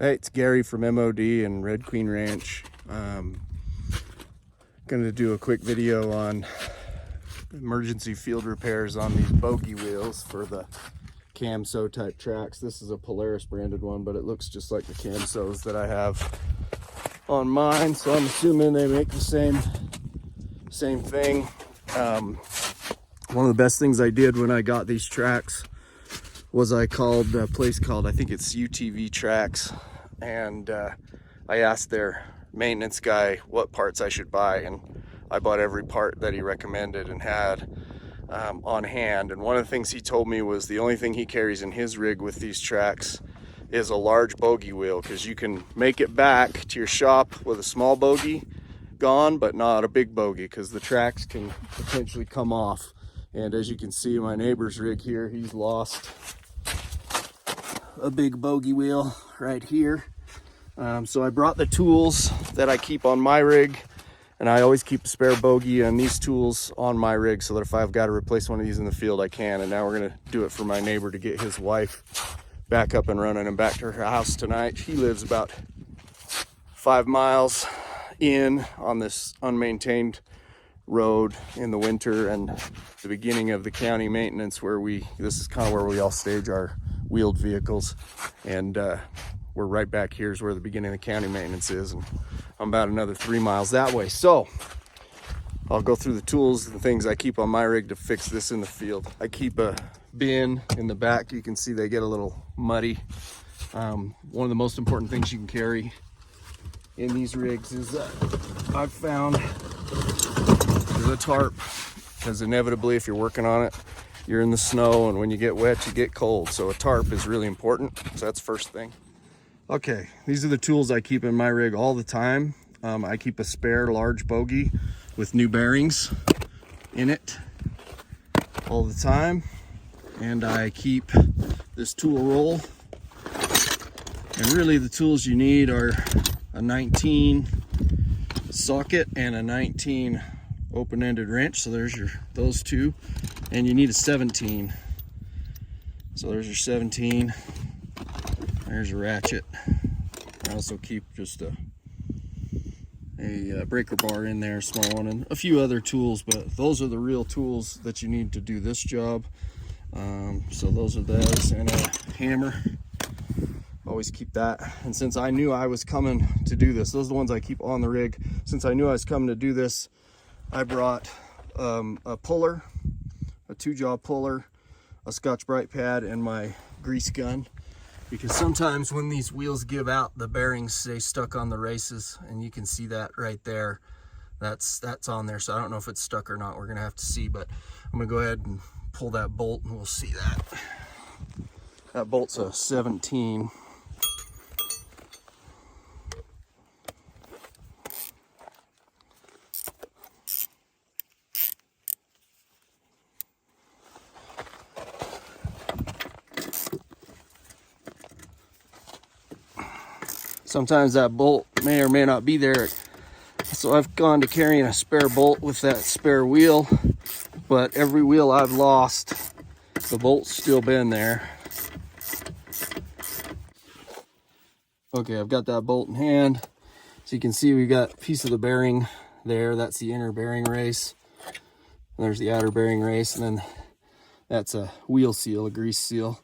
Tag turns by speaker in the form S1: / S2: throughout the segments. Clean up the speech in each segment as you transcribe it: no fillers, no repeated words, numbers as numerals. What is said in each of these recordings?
S1: Hey, it's Gary from M.O.D. and Red Queen Ranch. Going to do a quick video on emergency field repairs on these bogey wheels for the Camso type tracks. This is a Polaris branded one, but it looks just like the Camsos that I have on mine, so I'm assuming they make the same thing. One of the best things I did when I got these tracks was I called a place called, I think it's UTV Tracks, and I asked their maintenance guy what parts I should buy, and I bought every part that he recommended and had on hand. And one of the things he told me was the only thing he carries in his rig with these tracks is a large bogey wheel, because you can make it back to your shop with a small bogey gone, but not a big bogey, because the tracks can potentially come off. And as you can see, my neighbor's rig here, he's lost a big bogey wheel right here. So I brought the tools that I keep on my rig, and I always keep a spare bogey and these tools on my rig so that if I've got to replace one of these in the field, I can. And now we're gonna do it for my neighbor to get his wife back up and running and back to her house tonight. He lives about 5 miles in on this unmaintained road in the winter, and the beginning of the county maintenance where this is kind of where we all stage our wheeled vehicles, and we're right back here is where the beginning of the county maintenance is, and I'm about another 3 miles that way. So I'll go through the tools and things I keep on my rig to fix this in the field. I keep a bin in the back. You can see they get a little muddy. One of the most important things you can carry in these rigs is I've found is a tarp, because inevitably if you're working on it, you're in the snow, and when you get wet you get cold, so a tarp is really important. So that's first thing. Okay, these are the tools I keep in my rig all the time. I keep a spare large bogey with new bearings in it all the time, and I keep this tool roll. And really the tools you need are a 19 socket and a 19 open-ended wrench. So there's those two, and you need a 17. So there's your 17. There's a ratchet. I also keep just a breaker bar in there, small one, and a few other tools, but those are the real tools that you need to do this job. So those are those, and a hammer. Always keep that. And since I knew I was coming to do this, those are the ones I keep on the rig. Since I knew I was coming to do this, I brought a puller, a 2-jaw puller, a Scotch-Brite pad, and my grease gun, because sometimes when these wheels give out, the bearings stay stuck on the races, and you can see that right there. That's on there, so I don't know if it's stuck or not. We're gonna have to see, but I'm gonna go ahead and pull that bolt and we'll see that. That bolt's a 17. Sometimes that bolt may or may not be there, so I've gone to carrying a spare bolt with that spare wheel, but every wheel I've lost, the bolt's still been there. Okay, I've got that bolt in hand. So you can see we got a piece of the bearing there. That's the inner bearing race. And there's the outer bearing race, and then that's a wheel seal, a grease seal.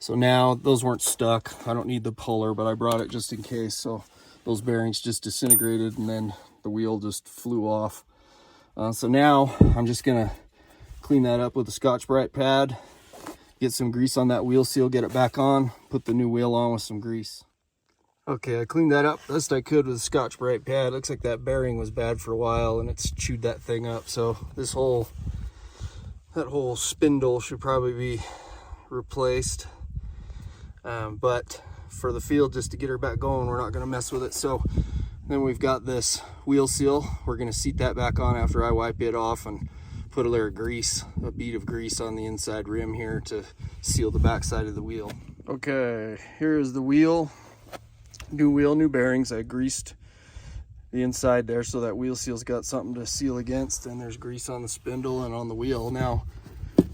S1: So now those weren't stuck. I don't need the puller, but I brought it just in case. So those bearings just disintegrated, and then the wheel just flew off. So now I'm just gonna clean that up with a Scotch-Brite pad, get some grease on that wheel seal, get it back on, put the new wheel on with some grease. Okay, I cleaned that up best I could with a Scotch-Brite pad. Looks like that bearing was bad for a while and it's chewed that thing up. So that whole spindle should probably be replaced. But for the field, just to get her back going, we're not going to mess with it. So then we've got this wheel seal. We're going to seat that back on after I wipe it off and put a layer of grease, a bead of grease on the inside rim here to seal the back side of the wheel. Okay, here's the wheel. New wheel, new bearings. I greased the inside there so that wheel seal's got something to seal against, and there's grease on the spindle and on the wheel. Now,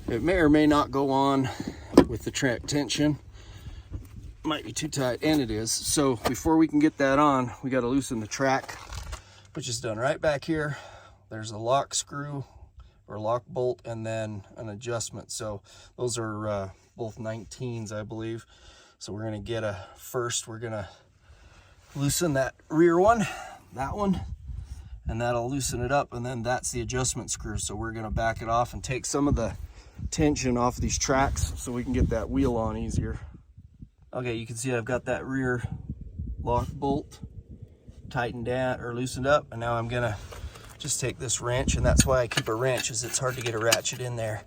S1: it may or may not go on with the track tension. might be too tight, and it is. So before we can get that on, we got to loosen the track, which is done right back here. There's a lock screw or lock bolt, and then an adjustment. So those are both 19s, I believe. So we're gonna get first we're gonna loosen that rear one, that one, and that'll loosen it up, and then that's the adjustment screw. So we're gonna back it off and take some of the tension off these tracks so we can get that wheel on easier. Okay, you can see I've got that rear lock bolt tightened down or loosened up, and now I'm gonna just take this wrench, and that's why I keep a wrench, is it's hard to get a ratchet in there,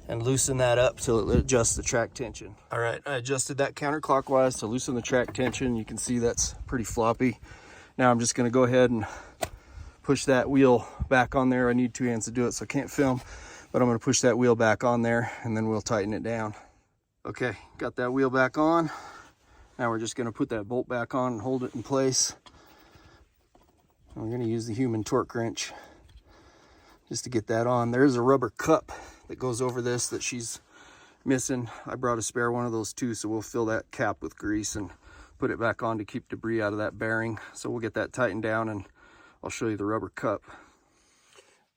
S1: and loosen that up till it adjusts the track tension. All right, I adjusted that counterclockwise to loosen the track tension. You can see that's pretty floppy. Now I'm just gonna go ahead and push that wheel back on there. I need 2 hands to do it, so I can't film, but I'm gonna push that wheel back on there, and then we'll tighten it down. Okay, got that wheel back on. Now we're just gonna put that bolt back on and hold it in place. We're going to use the human torque wrench just to get that on. There's a rubber cup that goes over this that she's missing. I brought a spare one of those too, so we'll fill that cap with grease and put it back on to keep debris out of that bearing. So we'll get that tightened down, and I'll show you the rubber cup.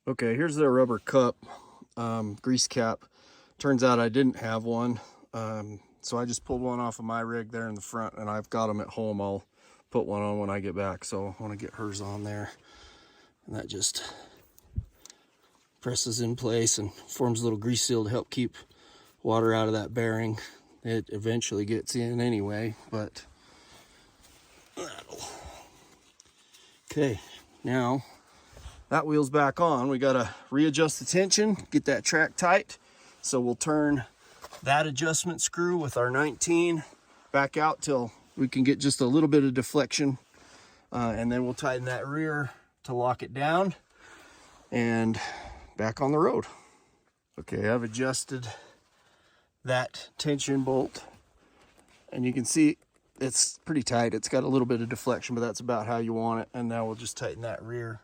S1: Okay, here's the rubber cup, grease cap. Turns out I didn't have one, so I just pulled one off of my rig there in the front, and I've got them at home. I'll put one on when I get back, so I want to get hers on there, and that just presses in place and forms a little grease seal to help keep water out of that bearing. It eventually gets in anyway, but that'll... Okay, now that wheel's back on. We got to readjust the tension, get that track tight. So we'll turn that adjustment screw with our 19 back out till we can get just a little bit of deflection, and then we'll tighten that rear to lock it down, and back on the road. Okay, I've adjusted that tension bolt, and you can see it's pretty tight. It's got a little bit of deflection, but that's about how you want it. And now we'll just tighten that rear